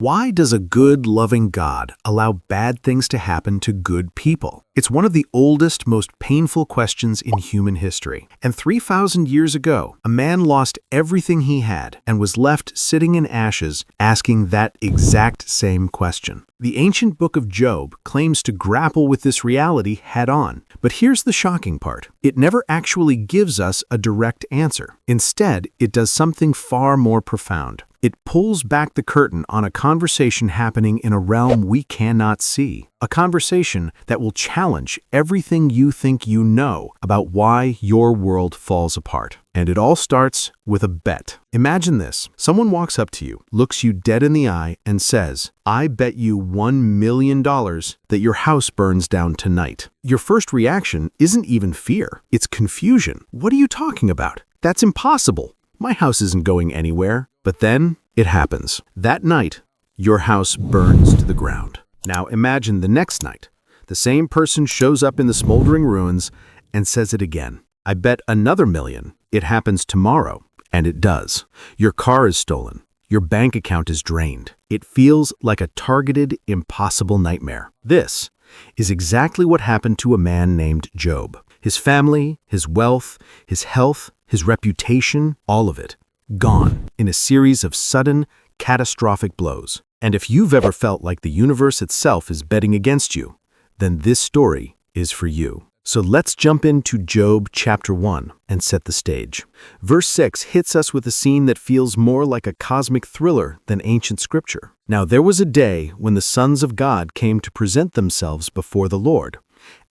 Why does a good, loving God allow bad things to happen to good people? It's one of the oldest, most painful questions in human history. And 3,000 years ago, a man lost everything he had and was left sitting in ashes asking that exact same question. The ancient book of Job claims to grapple with this reality head-on. But here's the shocking part. It never actually gives us a direct answer. Instead, it does something far more profound. It pulls back the curtain on a conversation happening in a realm we cannot see. A conversation that will challenge everything you think you know about why your world falls apart. And it all starts with a bet. Imagine this. Someone walks up to you, looks you dead in the eye, and says, "I bet you $1 million that your house burns down tonight." Your first reaction isn't even fear. It's confusion. What are you talking about? That's impossible. My house isn't going anywhere. But then it happens. That night, your house burns to the ground. Now imagine the next night. The same person shows up in the smoldering ruins and says it again. "I bet another million it happens tomorrow." And it does. Your car is stolen. Your bank account is drained. It feels like a targeted, impossible nightmare. This is exactly what happened to a man named Job. His family, his wealth, his health, his reputation, all of it, gone in a series of sudden, catastrophic blows. And if you've ever felt like the universe itself is betting against you, then this story is for you. So let's jump into Job chapter 1 and set the stage. Verse 6 hits us with a scene that feels more like a cosmic thriller than ancient scripture. Now there was a day when the sons of God came to present themselves before the Lord,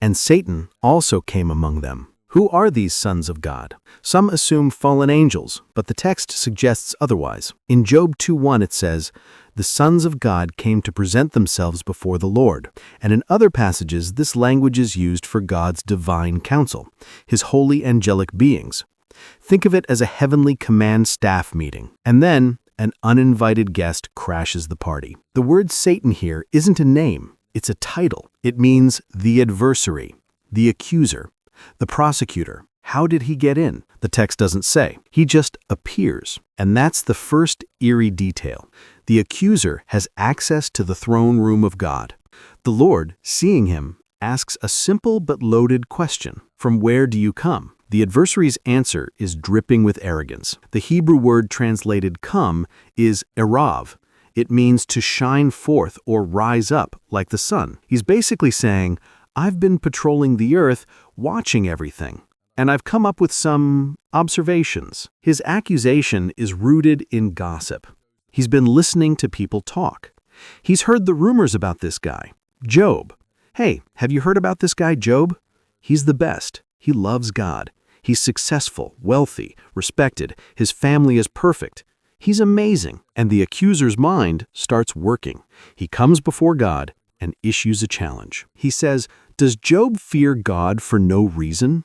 and Satan also came among them. Who are these sons of God? Some assume fallen angels, but the text suggests otherwise. In Job 2:1 it says, "The sons of God came to present themselves before the Lord." And in other passages, this language is used for God's divine counsel, his holy angelic beings. Think of it as a heavenly command staff meeting. And then an uninvited guest crashes the party. The word Satan here isn't a name, it's a title. It means the adversary, the accuser, the prosecutor. How did he get in? The text doesn't say. He just appears. And that's the first eerie detail. The accuser has access to the throne room of God. The Lord, seeing him, asks a simple but loaded question. From where do you come? The adversary's answer is dripping with arrogance. The Hebrew word translated come is erav. It means to shine forth or rise up like the sun. He's basically saying, "I've been patrolling the earth, watching everything, and I've come up with some observations." His accusation is rooted in gossip. He's been listening to people talk. He's heard the rumors about this guy, Job. Hey, have you heard about this guy, Job? He's the best. He loves God. He's successful, wealthy, respected. His family is perfect. He's amazing. And the accuser's mind starts working. He comes before God and issues a challenge. He says, "Does Job fear God for no reason?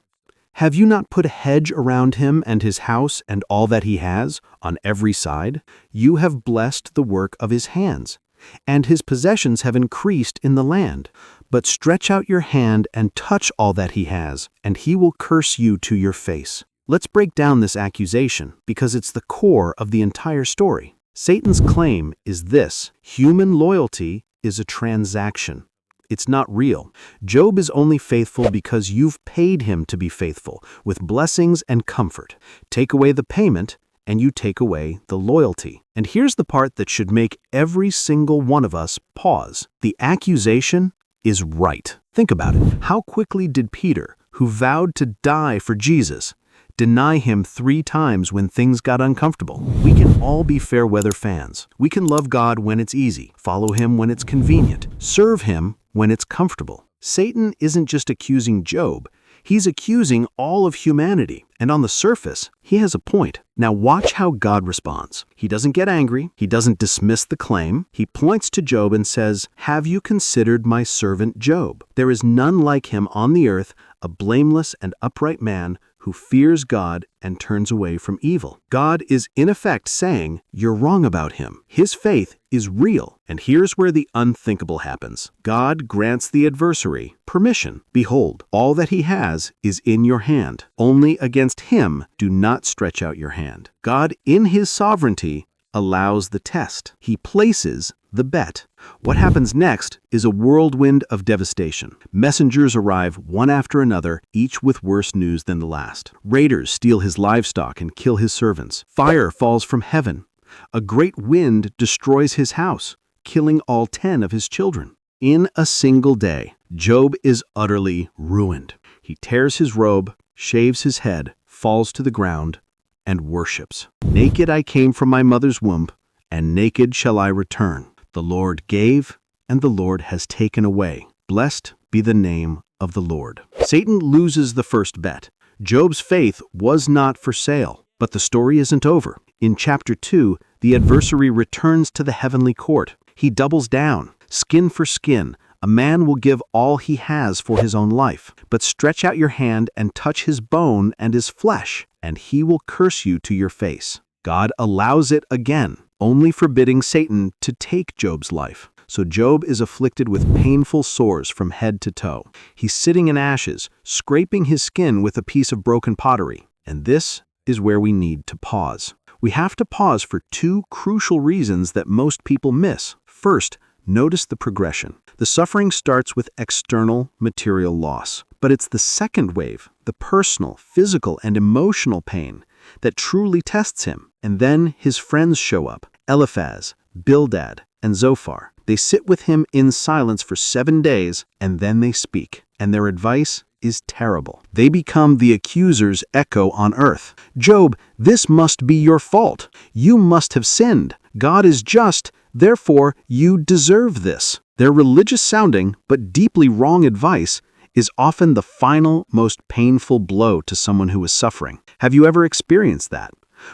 Have you not put a hedge around him and his house and all that he has on every side? You have blessed the work of his hands, and his possessions have increased in the land. But stretch out your hand and touch all that he has, and he will curse you to your face." Let's break down this accusation, because it's the core of the entire story. Satan's claim is this: human loyalty is a transaction. It's not real. Job is only faithful because you've paid him to be faithful, with blessings and comfort. Take away the payment, and you take away the loyalty. And here's the part that should make every single one of us pause. The accusation is right. Think about it. How quickly did Peter, who vowed to die for Jesus, deny him 3 times when things got uncomfortable? We can all be fair weather fans. We can love God when it's easy, follow him when it's convenient, serve him when it's comfortable. Satan isn't just accusing Job. He's accusing all of humanity. And on the surface, he has a point. Now watch how God responds. He doesn't get angry. He doesn't dismiss the claim. He points to Job and says, "Have you considered my servant Job? There is none like him on the earth, a blameless and upright man who fears God and turns away from evil." God is in effect saying, you're wrong about him. His faith is real. And here's where the unthinkable happens. God grants the adversary permission. "Behold, all that he has is in your hand. Only against him do not stretch out your hand." God, in his sovereignty, allows the test. He places the bet. What happens next is a whirlwind of devastation. Messengers arrive one after another, each with worse news than the last. Raiders steal his livestock and kill his servants. Fire falls from heaven. A great wind destroys his house, killing all 10 of his children. In a single day, Job is utterly ruined. He tears his robe, shaves his head, falls to the ground, and worships. Naked I came from my mother's womb, and naked shall I return. The Lord gave, and the Lord has taken away. Blessed be the name of the Lord. Satan loses the first bet. Job's faith was not for sale. But the story isn't over. In chapter 2, the adversary returns to the heavenly court. He doubles down. Skin for skin, a man will give all he has for his own life. But stretch out your hand and touch his bone and his flesh, and he will curse you to your face. God allows it again, only forbidding Satan to take Job's life. So Job is afflicted with painful sores from head to toe. He's sitting in ashes, scraping his skin with a piece of broken pottery. And this is where we need to pause. We have to pause for 2 crucial reasons that most people miss. First, notice the progression. The suffering starts with external material loss, but it's the second wave, the personal, physical, and emotional pain, that truly tests him. And then his friends show up, Eliphaz, Bildad, and Zophar. They sit with him in silence for 7 days, and then they speak, and their advice is terrible. They become the accuser's echo on earth. Job, this must be your fault. You must have sinned. God is just, therefore you deserve this. Their religious-sounding but deeply wrong advice is often the final, most painful blow to someone who is suffering. Have you ever experienced that?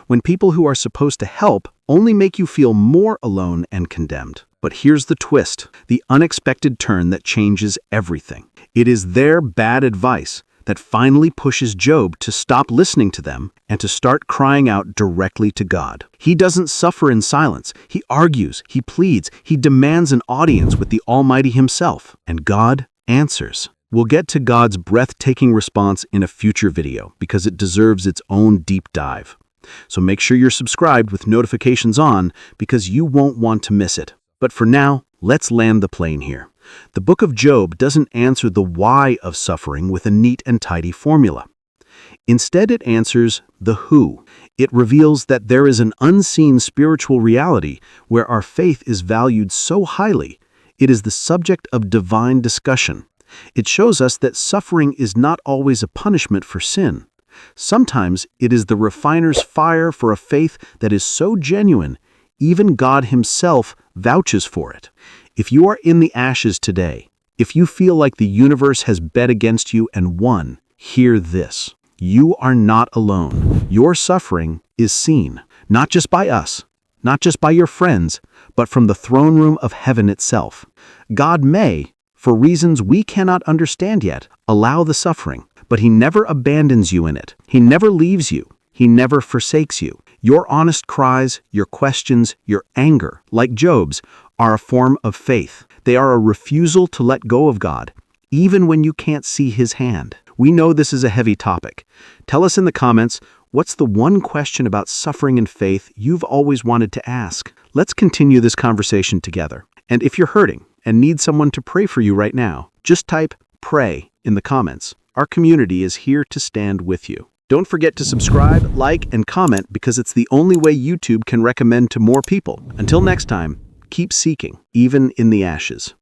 When people who are supposed to help only make you feel more alone and condemned. But here's the twist, the unexpected turn that changes everything. It is their bad advice that finally pushes Job to stop listening to them and to start crying out directly to God. He doesn't suffer in silence. He argues, he pleads, he demands an audience with the Almighty himself. And God answers. We'll get to God's breathtaking response in a future video because it deserves its own deep dive. So make sure you're subscribed with notifications on because you won't want to miss it. But for now, let's land the plane here. The book of Job doesn't answer the why of suffering with a neat and tidy formula. Instead, it answers the who. It reveals that there is an unseen spiritual reality where our faith is valued so highly, it is the subject of divine discussion. It shows us that suffering is not always a punishment for sin. Sometimes it is the refiner's fire for a faith that is so genuine, even God himself vouches for it. If you are in the ashes today, if you feel like the universe has bet against you and won, hear this. You are not alone. Your suffering is seen, not just by us, not just by your friends, but from the throne room of heaven itself. God may, for reasons we cannot understand yet, allow the suffering, but he never abandons you in it. He never leaves you. He never forsakes you. Your honest cries, your questions, your anger, like Job's, are a form of faith. They are a refusal to let go of God, even when you can't see his hand. We know this is a heavy topic. Tell us in the comments, what's the one question about suffering and faith you've always wanted to ask? Let's continue this conversation together. And if you're hurting and need someone to pray for you right now, just type "pray" in the comments. Our community is here to stand with you. Don't forget to subscribe, like, and comment because it's the only way YouTube can recommend to more people. Until next time, keep seeking, even in the ashes.